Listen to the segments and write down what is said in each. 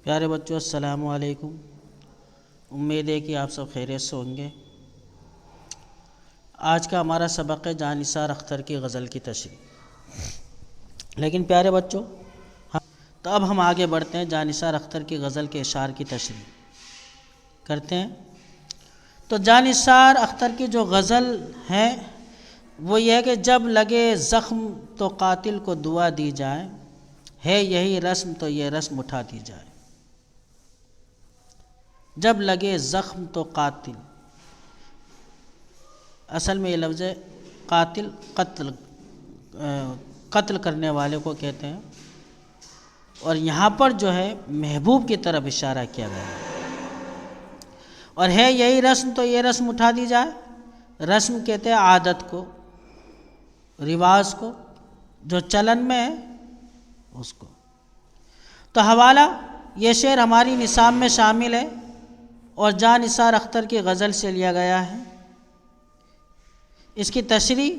پیارے بچوں السلام علیکم۔ امید ہے کہ آپ سب خیریت سے ہوں گے۔ آج کا ہمارا سبق ہے جاں نثار اختر کی غزل کی تشریح۔ لیکن پیارے بچوں تو اب ہم آگے بڑھتے ہیں، جاں نثار اختر کی غزل کے اشعار کی تشریح کرتے ہیں۔ تو جاں نثار اختر کی جو غزل ہے وہ یہ ہے کہ جب لگے زخم تو قاتل کو دعا دی جائے، ہے یہی رسم تو یہ رسم اٹھا دی جائے۔ جب لگے زخم تو قاتل، اصل میں یہ لفظ ہے قاتل، قتل کرنے والے کو کہتے ہیں، اور یہاں پر جو ہے محبوب کی طرف اشارہ کیا گیا ہے۔ اور ہے یہی رسم تو یہ رسم اٹھا دی جائے۔ رسم کہتے ہیں عادت کو، رواج کو، جو چلن میں ہے اس کو۔ تو حوالہ یہ شعر ہماری نصاب میں شامل ہے اور جاں نثار اختر کی غزل سے لیا گیا ہے۔ اس کی تشریح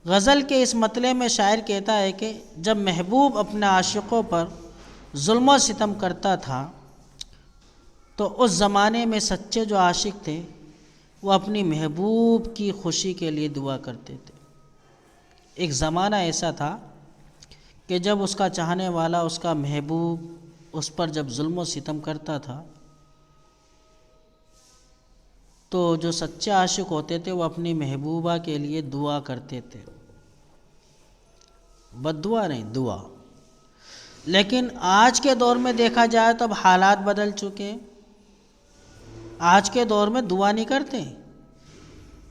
غزل کے اس مطلع میں شاعر کہتا ہے کہ جب محبوب اپنے عاشقوں پر ظلم و ستم کرتا تھا تو اس زمانے میں سچے جو عاشق تھے وہ اپنی محبوب کی خوشی کے لیے دعا کرتے تھے۔ ایک زمانہ ایسا تھا کہ جب اس کا چاہنے والا، اس کا محبوب اس پر جب ظلم و ستم کرتا تھا تو جو سچے عاشق ہوتے تھے وہ اپنی محبوبہ کے لیے دعا کرتے تھے، بد دعا نہیں، دعا۔ لیکن آج کے دور میں دیکھا جائے تو اب حالات بدل چکے۔ آج کے دور میں دعا نہیں کرتے۔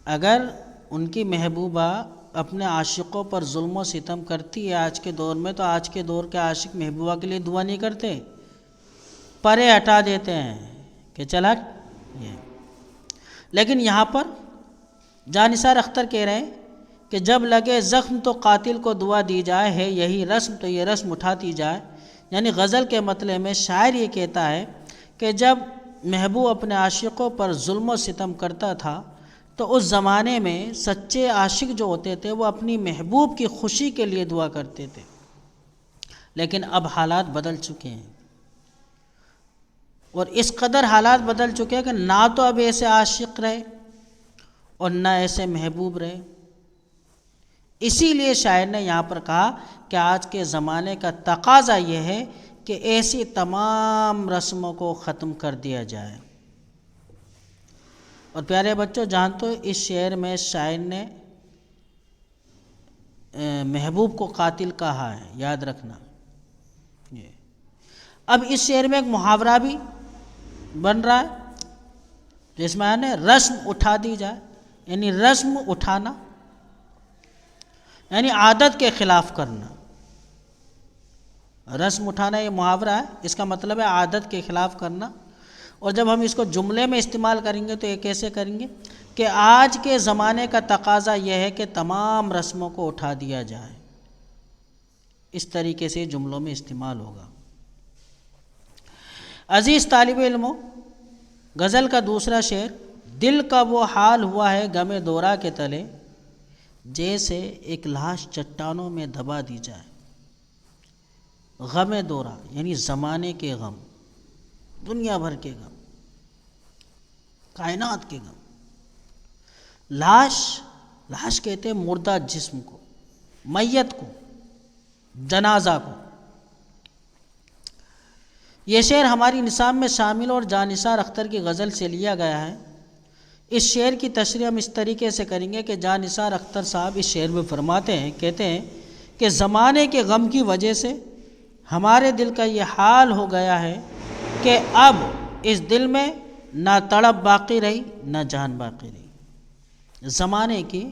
اگر ان کی محبوبہ اپنے عاشقوں پر ظلم و ستم کرتی ہے آج کے دور میں، تو آج کے دور کے عاشق محبوبہ کے لیے دعا نہیں کرتے، پرے ہٹا دیتے ہیں کہ چل ہٹ یہ۔ لیکن یہاں پر جاں نثار اختر کہہ رہے ہیں کہ جب لگے زخم تو قاتل کو دعا دی جائے، ہے یہی رسم تو یہ رسم اٹھاتی جائے۔ یعنی غزل کے مطلع میں شاعر یہ کہتا ہے کہ جب محبوب اپنے عاشقوں پر ظلم و ستم کرتا تھا تو اس زمانے میں سچے عاشق جو ہوتے تھے وہ اپنی محبوب کی خوشی کے لیے دعا کرتے تھے۔ لیکن اب حالات بدل چکے ہیں، اور اس قدر حالات بدل چکے ہیں کہ نہ تو اب ایسے عاشق رہے اور نہ ایسے محبوب رہے۔ اسی لیے شاعر نے یہاں پر کہا کہ آج کے زمانے کا تقاضا یہ ہے کہ ایسی تمام رسموں کو ختم کر دیا جائے۔ اور پیارے بچوں جان تو اس شعر میں شاعر نے محبوب کو قاتل کہا ہے، یاد رکھنا۔ اب اس شعر میں ایک محاورہ بھی بن رہا ہے جس میں ہے رسم اٹھا دی جائے، یعنی رسم اٹھانا یعنی عادت کے خلاف کرنا۔ رسم اٹھانا یہ محاورہ ہے، اس کا مطلب ہے عادت کے خلاف کرنا۔ اور جب ہم اس کو جملے میں استعمال کریں گے تو یہ کیسے کریں گے کہ آج کے زمانے کا تقاضا یہ ہے کہ تمام رسموں کو اٹھا دیا جائے۔ اس طریقے سے جملوں میں استعمال ہوگا۔ عزیز طالب علموں، غزل کا دوسرا شعر، دل کا وہ حال ہوا ہے غم دورہ کے تلے، جیسے ایک لاش چٹانوں میں دبا دی جائے۔ غم دورہ یعنی زمانے کے غم، دنیا بھر کے غم، کائنات کے غم۔ لاش کہتے ہیں مردہ جسم کو، میت کو، جنازہ کو۔ یہ شعر ہماری نصاب میں شامل اور جاں نثار اختر کی غزل سے لیا گیا ہے۔ اس شعر کی تشریح ہم اس طریقے سے کریں گے کہ جاں نثار اختر صاحب اس شعر میں فرماتے ہیں، کہتے ہیں کہ زمانے کے غم کی وجہ سے ہمارے دل کا یہ حال ہو گیا ہے کہ اب اس دل میں نہ تڑپ باقی رہی نہ جان باقی رہی۔ زمانے کی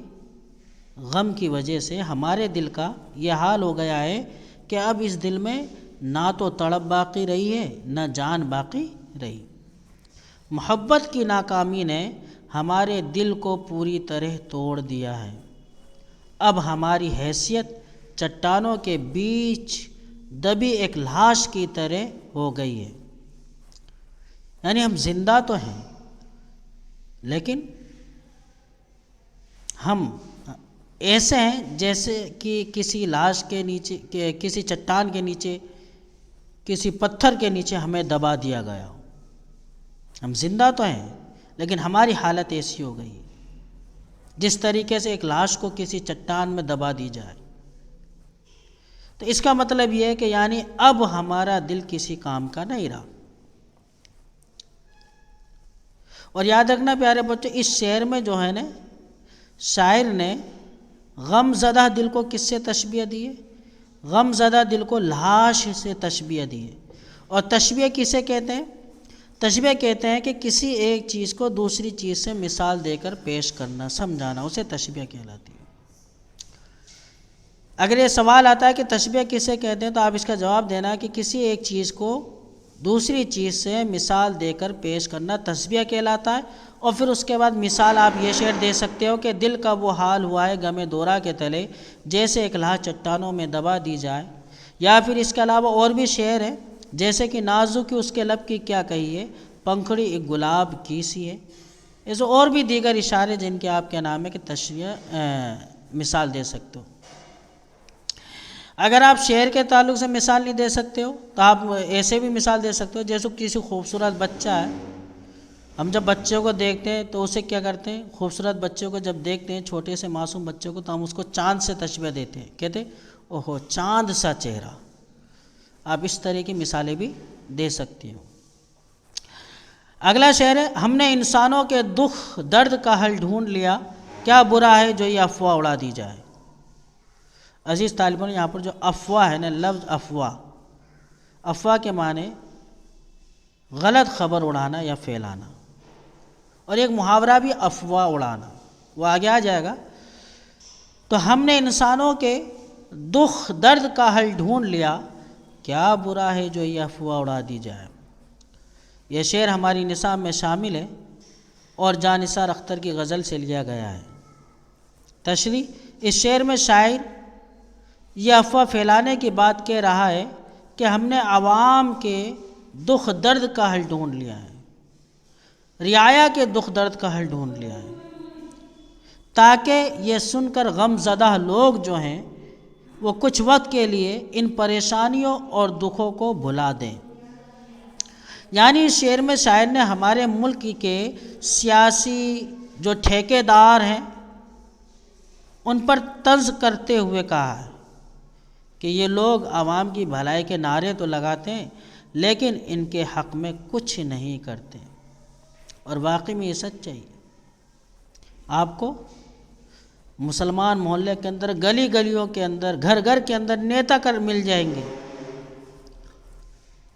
غم کی وجہ سے ہمارے دل کا یہ حال ہو گیا ہے کہ اب اس دل میں نہ تو تڑپ باقی رہی ہے نہ جان باقی رہی۔ محبت کی ناکامی نے ہمارے دل کو پوری طرح توڑ دیا ہے۔ اب ہماری حیثیت چٹانوں کے بیچ دبی ایک لاش کی طرح ہو گئی ہے۔ یعنی ہم زندہ تو ہیں لیکن ہم ایسے ہیں جیسے کہ کسی لاش کے نیچے، کسی چٹان کے نیچے کسی پتھر کے نیچے ہمیں دبا دیا گیا ہو. ہم زندہ تو ہیں لیکن ہماری حالت ایسی ہو گئی جس طریقے سے ایک لاش کو کسی چٹان میں دبا دی جائے. تو اس کا مطلب یہ ہے کہ یعنی اب ہمارا دل کسی کام کا نہیں رہا. اور یاد رکھنا پیارے بچوں، اس شعر میں جو ہے نا شاعر نے غم زدہ دل کو کس سے تشبیہ دی ہے؟ غم زدہ دل کو لاش سے تشبیہ دی ہے. اور تشبیہ کسے کہتے ہیں؟ تشبیہ کہتے ہیں کہ کسی ایک چیز کو دوسری چیز سے مثال دے کر پیش کرنا، سمجھانا، اسے تشبیہ کہلاتی ہے. اگر یہ سوال آتا ہے کہ تشبیہ کسے کہتے ہیں تو آپ اس کا جواب دینا کہ کسی ایک چیز کو دوسری چیز سے مثال دے کر پیش کرنا تشبیہ کہلاتا ہے. اور پھر اس کے بعد مثال آپ یہ شعر دے سکتے ہو کہ دل کا وہ حال ہوا ہے غم دورہ کے تلے، جیسے ایک لاش چٹانوں میں دبا دی جائے. یا پھر اس کے علاوہ اور بھی شعر ہیں، جیسے کہ نازک اس کے لب کی کیا کہیے، پنکھڑی ایک گلاب کی سی ہے. ایسے اور بھی دیگر اشارے جن کے آپ کے نام ہے کہ تشبیہ مثال دے سکتے ہو. اگر آپ شعر کے تعلق سے مثال نہیں دے سکتے ہو تو آپ ایسے بھی مثال دے سکتے ہو، جیسے کسی خوبصورت بچہ ہے. ہم جب بچوں کو دیکھتے ہیں تو اسے کیا کرتے ہیں؟ خوبصورت بچوں کو جب دیکھتے ہیں، چھوٹے سے معصوم بچوں کو، تو ہم اس کو چاند سے تشبیہ دیتے ہیں، کہتے ہیں اوہو چاند سا چہرہ. آپ اس طرح کی مثالیں بھی دے سکتی ہو. اگلا شعر ہے، ہم نے انسانوں کے دکھ درد کا حل ڈھونڈ لیا، کیا برا ہے جو یہ افواہ اڑا دی جائے. عزیز طالبان، یہاں پر جو افواہ ہے نا، لفظ افواہ کے معنی غلط خبر اڑانا یا پھیلانا. اور ایک محاورہ بھی افواہ اڑانا، وہ آگے آ جائے گا. تو ہم نے انسانوں کے دکھ درد کا حل ڈھونڈ لیا، کیا برا ہے جو یہ افواہ اڑا دی جائے. یہ شعر ہماری نصاب میں شامل ہے اور جاں نثار اختر کی غزل سے لیا گیا ہے. تشریح، اس شعر میں شاعر یہ افواہ پھیلانے کی بات کہہ رہا ہے کہ ہم نے عوام کے دکھ درد کا حل ڈھونڈ لیا ہے، رعایا کے دکھ درد کا حل ڈھونڈ لیا ہے، تاکہ یہ سن کر غم زدہ لوگ جو ہیں وہ کچھ وقت کے لیے ان پریشانیوں اور دکھوں کو بھلا دیں. یعنی اس شعر میں شاعر نے ہمارے ملک کے سیاسی جو ٹھیکیدار ہیں ان پر طنز کرتے ہوئے کہا ہے کہ یہ لوگ عوام کی بھلائی کے نعرے تو لگاتے ہیں لیکن ان کے حق میں کچھ نہیں کرتے. اور واقعی میں یہ سچائی ہے. آپ کو مسلمان محلے کے اندر، گلی گلیوں کے اندر، گھر گھر کے اندر نیتا کر مل جائیں گے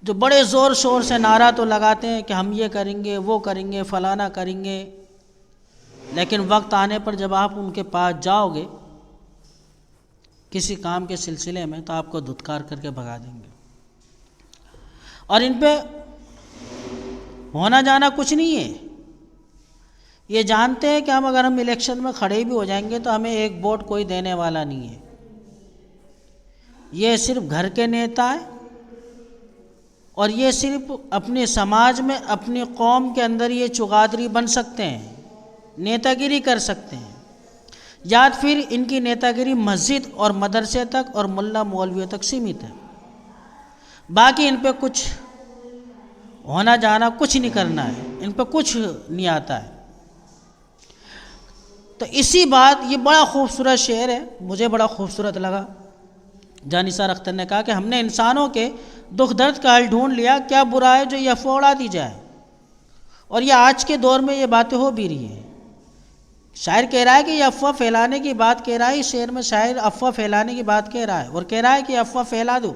جو بڑے زور شور سے نعرہ تو لگاتے ہیں کہ ہم یہ کریں گے، وہ کریں گے، فلانا کریں گے، لیکن وقت آنے پر جب آپ ان کے پاس جاؤ گے کسی کام کے سلسلے میں تو آپ کو دھتکار کر کے بھگا دیں گے. اور ان پہ ہونا جانا کچھ نہیں ہے. یہ جانتے ہیں کہ اگر ہم الیکشن میں کھڑے بھی ہو جائیں گے تو ہمیں ایک ووٹ کوئی دینے والا نہیں ہے. یہ صرف گھر کے نیتا ہیں اور یہ صرف اپنے سماج میں، اپنی قوم کے اندر یہ چغادری بن سکتے ہیں، نیتا گیری کر سکتے ہیں. یا پھر ان کی نیتا گیری مسجد اور مدرسے تک اور ملا مولویوں تک سیمت ہے، باقی ان پہ کچھ ہونا جانا کچھ نہیں کرنا ہے، ان پہ کچھ نہیں آتا ہے. تو اسی بات، یہ بڑا خوبصورت شعر ہے، مجھے بڑا خوبصورت لگا. جاں نثار اختر نے کہا کہ ہم نے انسانوں کے دکھ درد کا حل ڈھونڈ لیا، کیا برا ہے جو یہ افواہ اڑا دی جائے. اور یہ آج کے دور میں یہ باتیں ہو بھی رہی ہیں. شاعر کہہ رہا ہے کہ یہ افواہ پھیلانے کی بات کہہ رہا ہے. اس شعر میں شاعر افواہ پھیلانے کی بات کہہ رہا ہے اور کہہ رہا ہے کہ یہ افواہ پھیلا دو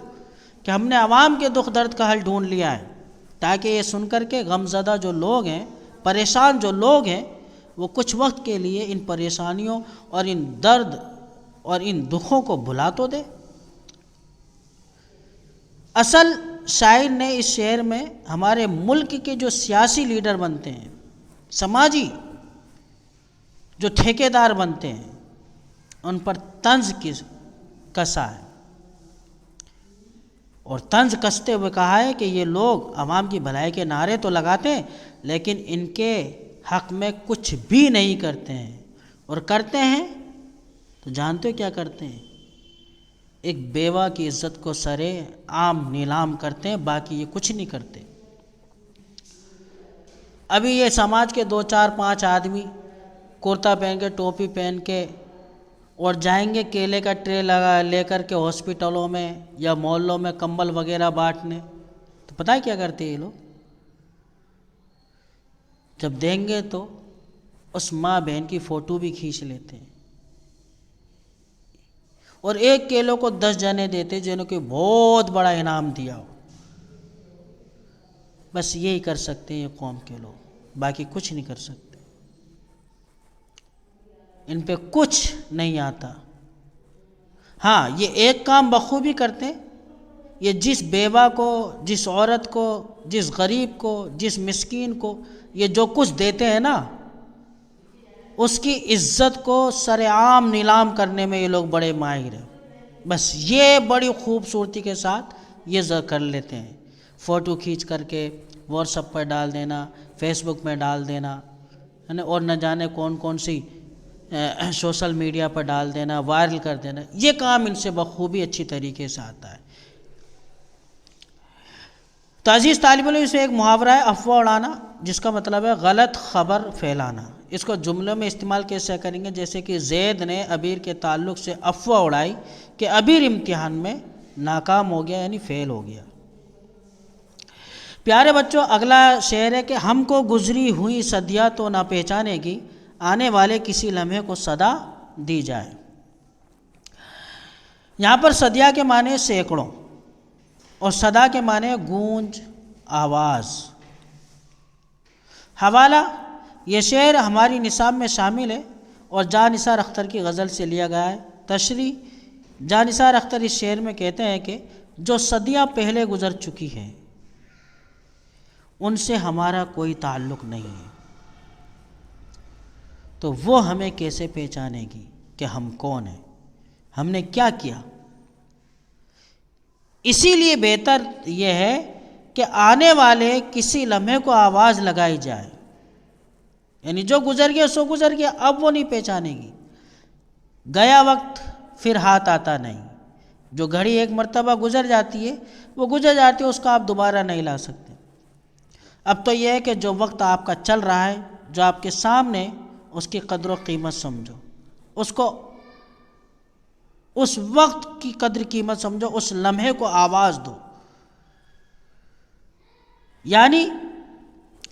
کہ ہم نے عوام کے دکھ درد کا حل ڈھونڈ لیا ہے، تاکہ یہ سن کر کے غم زدہ جو لوگ ہیں، پریشان جو لوگ ہیں، وہ کچھ وقت کے لیے ان پریشانیوں اور ان درد اور ان دکھوں کو بھلا تو دے. اصل شاعر نے اس شعر میں ہمارے ملک کے جو سیاسی لیڈر بنتے ہیں، سماجی جو ٹھیکیدار بنتے ہیں، ان پر طنز کسا ہے اور طنز کستے ہوئے کہا ہے کہ یہ لوگ عوام کی بھلائی کے نعرے تو لگاتے ہیں لیکن ان کے حق میں کچھ بھی نہیں کرتے ہیں، اور کرتے ہیں تو جانتے ہو کیا کرتے ہیں؟ ایک بیوہ کی عزت کو سرے عام نیلام کرتے ہیں، باقی یہ کچھ نہیں کرتے۔ ابھی یہ سماج کے 2 4 5 آدمی کرتا پہن کے ٹوپی پہن کے اور جائیں گے کیلے کا ٹرے لے کر کے ہاسپٹلوں میں یا محلوں میں کمبل وغیرہ بانٹنے، تو پتہ ہے کیا کرتے یہ لوگ؟ جب دیں گے تو اس ماں بہن کی فوٹو بھی کھینچ لیتے ہیں، اور ایک کیلوں کو 10 جنے دیتے جنہوں کو بہت بڑا انعام دیا ہو۔ بس یہی کر سکتے ہیں یہ قوم کے لوگ، باقی کچھ نہیں کر سکتے، ان پہ کچھ نہیں آتا۔ ہاں یہ ایک کام بخوبی کرتے ہیں، یہ جس بیوہ کو، جس عورت کو، جس غریب کو، جس مسکین کو یہ جو کچھ دیتے ہیں نا، اس کی عزت کو سر عام نیلام کرنے میں یہ لوگ بڑے ماہر ہیں۔ بس یہ بڑی خوبصورتی کے ساتھ یہ کر لیتے ہیں، فوٹو کھینچ کر کے واٹس ایپ پر ڈال دینا، فیس بک میں ڈال دینا، اور نہ جانے کون کون سی سوشل میڈیا پر ڈال دینا، وائرل کر دینا، یہ کام ان سے بخوبی اچھی طریقے سے آتا ہے۔ تو عزیز طالب علم، اس میں ایک محاورہ ہے افواہ اڑانا، جس کا مطلب ہے غلط خبر پھیلانا۔ اس کو جملوں میں استعمال کیسے کریں گے؟ جیسے کہ زید نے ابیر کے تعلق سے افواہ اڑائی کہ ابیر امتحان میں ناکام ہو گیا، یعنی فیل ہو گیا۔ پیارے بچوں، اگلا شعر ہے کہ ہم کو گزری ہوئی صدیاں تو نہ پہچانے گی، آنے والے کسی لمحے کو صدا دی جائے۔ یہاں پر صدیاں کے معنی سینکڑوں اور صدا کے معنی گونج، آواز۔ حوالہ، یہ شعر ہماری نصاب میں شامل ہے اور جاں نثار اختر کی غزل سے لیا گیا ہے۔ تشریح، جاں نثار اختر اس شعر میں کہتے ہیں کہ جو صدیاں پہلے گزر چکی ہیں ان سے ہمارا کوئی تعلق نہیں ہے، تو وہ ہمیں کیسے پہچانے گی کہ ہم کون ہیں، ہم نے کیا کیا؟ اسی لیے بہتر یہ ہے کہ آنے والے کسی لمحے کو آواز لگائی جائے، یعنی جو گزر گیا سو گزر گیا، اب وہ نہیں پہچانے گی۔ گیا وقت پھر ہاتھ آتا نہیں، جو گھڑی ایک مرتبہ گزر جاتی ہے وہ گزر جاتی ہے، اس کو آپ دوبارہ نہیں لا سکتے۔ اب تو یہ ہے کہ جو وقت آپ کا چل رہا ہے، جو آپ کے سامنے، اس کی قدر و قیمت سمجھو، اس کو، اس وقت کی قدر قیمت سمجھو، اس لمحے کو آواز دو۔ یعنی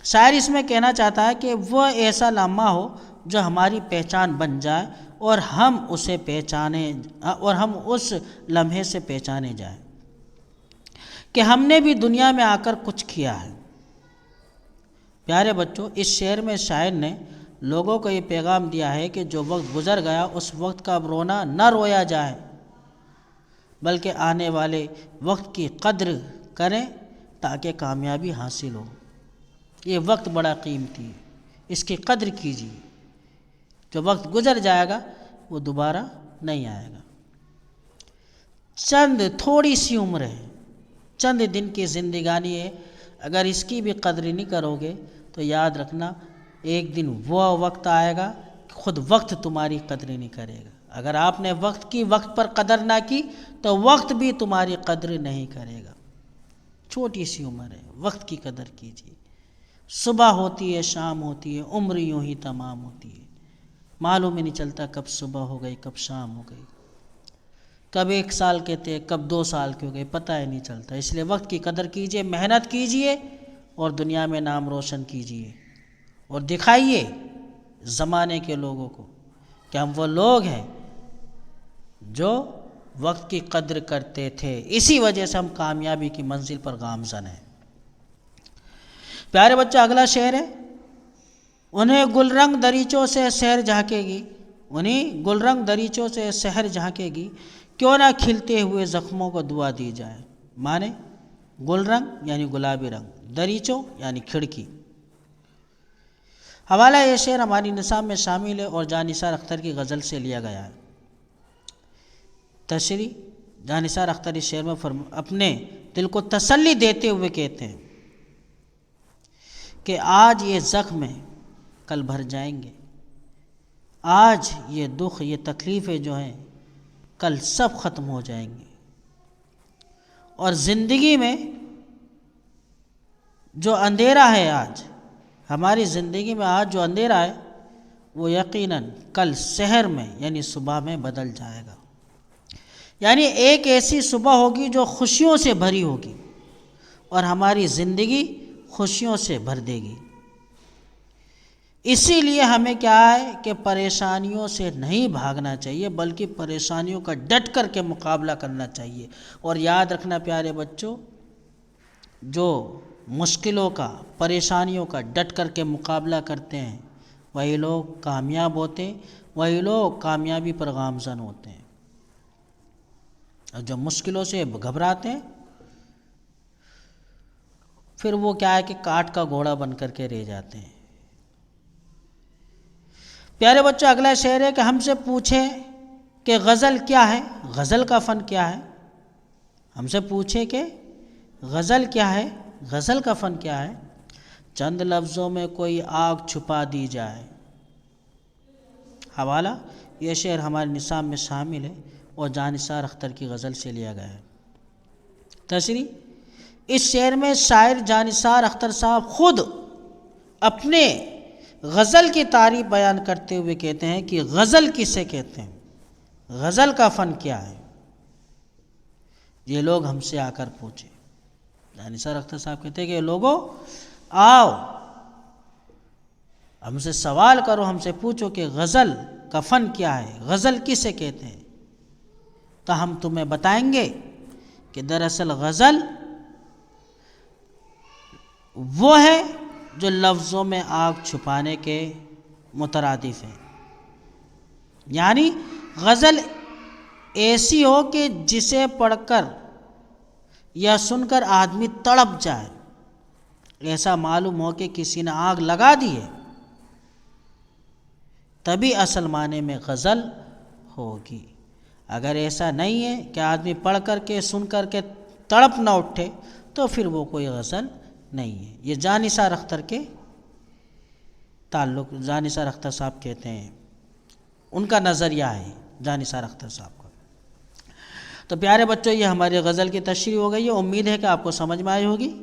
شاعر اس میں کہنا چاہتا ہے کہ وہ ایسا لمحہ ہو جو ہماری پہچان بن جائے اور ہم اسے پہچانیں، اور ہم اس لمحے سے پہچانے جائیں کہ ہم نے بھی دنیا میں آ کر کچھ کیا ہے۔ پیارے بچوں، اس شعر میں شاعر نے لوگوں کو یہ پیغام دیا ہے کہ جو وقت گزر گیا اس وقت کا اب رونا نہ رویا جائے، بلکہ آنے والے وقت کی قدر کریں تاکہ کامیابی حاصل ہو۔ یہ وقت بڑا قیمتی ہے، اس کی قدر کیجیے، جو وقت گزر جائے گا وہ دوبارہ نہیں آئے گا۔ چند تھوڑی سی عمر ہے، چند دن کی زندگانی ہے، اگر اس کی بھی قدر نہیں کرو گے تو یاد رکھنا ایک دن وہ وقت آئے گا کہ خود وقت تمہاری قدر نہیں کرے گا۔ اگر آپ نے وقت کی وقت پر قدر نہ کی تو وقت بھی تمہاری قدر نہیں کرے گا۔ چھوٹی سی عمر ہے، وقت کی قدر کیجیے۔ صبح ہوتی ہے، شام ہوتی ہے، عمر یوں ہی تمام ہوتی ہے، معلوم ہی نہیں چلتا کب صبح ہو گئی کب شام ہو گئی، کب 1 سال کے تھے کب 2 سال کے ہو گئے، پتہ ہی نہیں چلتا۔ اس لیے وقت کی قدر کیجیے، محنت کیجیے اور دنیا میں نام روشن کیجیے، اور دکھائیے زمانے کے لوگوں کو کہ ہم وہ لوگ ہیں جو وقت کی قدر کرتے تھے، اسی وجہ سے ہم کامیابی کی منزل پر گامزن ہیں۔ پیارے بچہ، اگلا شعر ہے، انہیں گل رنگ دریچوں سے سحر جھانکے گی، انہیں گل رنگ دریچوں سے سحر جھانکے گی، کیوں نہ کھلتے ہوئے زخموں کو دعا دی جائے۔ معنی گل رنگ یعنی گلابی رنگ، دریچوں یعنی کھڑکی۔ حوالہ، یہ شعر ہماری نصاب میں شامل ہے اور جاں نثار اختر کی غزل سے لیا گیا ہے۔ تشریح، جاں نثار اختر اس شعر میں اپنے دل کو تسلی دیتے ہوئے کہتے ہیں کہ آج یہ زخم ہے کل بھر جائیں گے، آج یہ دکھ، یہ تکلیفیں جو ہیں کل سب ختم ہو جائیں گے، اور زندگی میں جو اندھیرا ہے آج، ہماری زندگی میں آج جو اندھیرا ہے وہ یقیناً کل سحر میں یعنی صبح میں بدل جائے گا۔ یعنی ایک ایسی صبح ہوگی جو خوشیوں سے بھری ہوگی اور ہماری زندگی خوشیوں سے بھر دے گی۔ اسی لیے ہمیں کیا ہے کہ پریشانیوں سے نہیں بھاگنا چاہیے، بلکہ پریشانیوں کا ڈٹ کر کے مقابلہ کرنا چاہیے۔ اور یاد رکھنا پیارے بچوں، جو مشکلوں کا، پریشانیوں کا ڈٹ کر کے مقابلہ کرتے ہیں وہی لوگ کامیاب ہوتے ہیں، وہی لوگ کامیابی پر گامزن ہوتے ہیں۔ اور جو مشکلوں سے گھبراتے ہیں پھر وہ کیا ہے کہ کاٹ کا گھوڑا بن کر کے رہ جاتے ہیں۔ پیارے بچوں، اگلا شعر ہے کہ ہم سے پوچھیں کہ غزل کیا ہے، غزل کا فن کیا ہے۔ ہم سے پوچھیں کہ غزل کیا ہے، غزل کا فن کیا ہے۔ چند لفظوں میں کوئی آگ چھپا دی جائے۔ حوالہ، یہ شعر ہمارے نصاب میں شامل ہے اور جانثار اختر کی غزل سے لیا گیا ہے۔ تشریح، اس شعر میں شاعر جانثار اختر صاحب خود اپنے غزل کی تعریف بیان کرتے ہوئے کہتے ہیں کہ غزل کسے کہتے ہیں، غزل کا فن کیا ہے، یہ لوگ ہم سے آ کر پوچھیں۔ جانثار اختر صاحب کہتے ہیں کہ لوگوں آؤ، ہم سے سوال کرو، ہم سے پوچھو کہ غزل کا فن کیا ہے، غزل کسے کہتے ہیں، تو ہم تمہیں بتائیں گے کہ دراصل غزل وہ ہے جو لفظوں میں آگ چھپانے کے مترادف ہے۔ یعنی غزل ایسی ہو کہ جسے پڑھ کر یا سن کر آدمی تڑپ جائے، ایسا معلوم ہو کہ کسی نے آگ لگا دی ہے، تبھی اصل معنی میں غزل ہوگی۔ اگر ایسا نہیں ہے کہ آدمی پڑھ کر کے سن کر کے تڑپ نہ اٹھے تو پھر وہ کوئی غزل نہیں ہے۔ یہ جانثار اختر کے تعلق، جانثار اختر صاحب کہتے ہیں، ان کا نظریہ ہے جانثار اختر صاحب کا۔ تو پیارے بچوں، یہ ہماری غزل کی تشریح ہو گئی ہے، امید ہے کہ آپ کو سمجھ میں آئی ہوگی۔